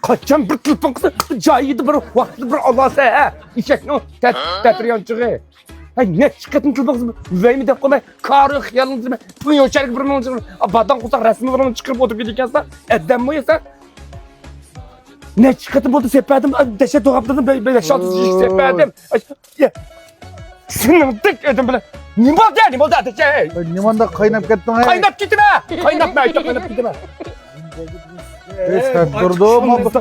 Kaçan bir telefon kızı cayıydı bir vakti bir Allah'sa ha. İşekli o tetriyancığı. Ay ne çıkatın telefon kızı üveyimi de koymay. Karı xiyalınızı mı? Bu yoşarık bir onu çıkır. Abadan kusak resmi bir onu çıkırıp oturup gidikense. Edden mi yasa? Ne çıkatın buldu sepedim. Deşe doğaptırdım böyle şaltı sepedim. Senin tek ödüm bile. Ne oldu ateşe? Nimanda kaynap kettin ha? Kaynap gitme. Kaynap ayta kaynap gitme. Sen durdu mu?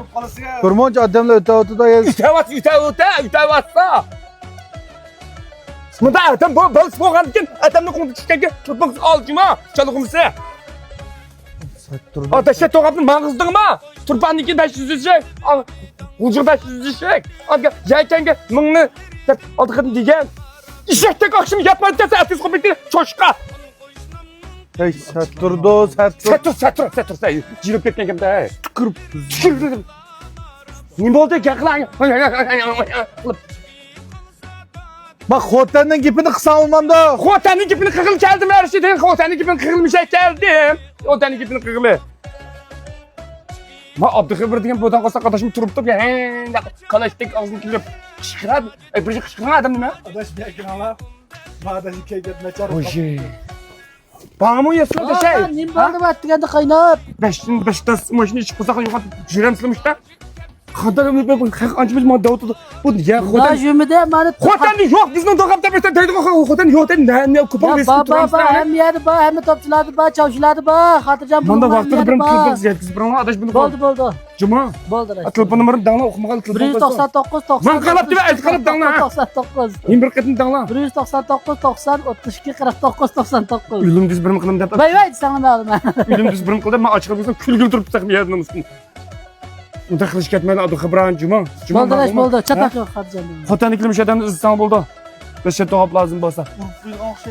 Durmunca adamla öte da yaz. Ütevatsa. Mında adam bal soğan için adamla konuşurken tutmak alcıma çalıkımsı. Ateşe toğapın mağızdın mı? Turpan 2500 şey. Ucur 500 şey. Yayken mıngını aldıkın diyen. İşektek akşam yapmadı dese ateş komikti çoşka. Hey set durdu Setur. Jirip ketken kimde? Tükürüp. Ne oldu yaklan? Bak hotelden gipini kısa olmam da. Hotelin gipini kıkıl geldim her şeyden. Hotelin gipini kıkılmış geldim. Hotelin gipini kıkılı. Ma Abdülkabir diyen buradan kalsa kardeşim turup ya. Kalaştık ağzını kilip. Kışkıradı. Bir kışkıran adam değil mi? Adaş bir yakın ala. Bağdaş iki gitme çarpı. Oje. Bana mı yasına da şey? Ne oldu battıganda kaynap? Beştas maşını hiç kuzakla yukarı jüremsizmiş da. Kadar ben kancımız madde oturdu. Bu ya Hotel hotel. jümede mani. Hotel yok biz ne dokapta beşte teydik hotel hotel ne kupon Ya biz baba hem yeri ba hem topçulardı ba çavşılardı ba hatırcam Manda vakti birim kız yetkisiz birim adaş bunu Boldu. Cuma. Boldu. Telefon numaram dağla okumalı telefon. 199 90. Man kalap dibe ez kalap dağla. 99. Bir kadın dağla. 199 90 32 49 99. Ülüm düz birim kılım dep. Vay sana ne aldım ben. Ülüm düz birim kılım ma açık bilsem külgül durup takım yerden mısın? Unda kılıç ketmeli adı Xibran Cuma. Boldu. Çatak yok hatırcam. Hotelni kilmiş adam İstanbul'da. Beşe doğap lazım bolsa.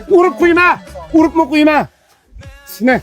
Urup kuyma. Urup mu kuyma? Sine.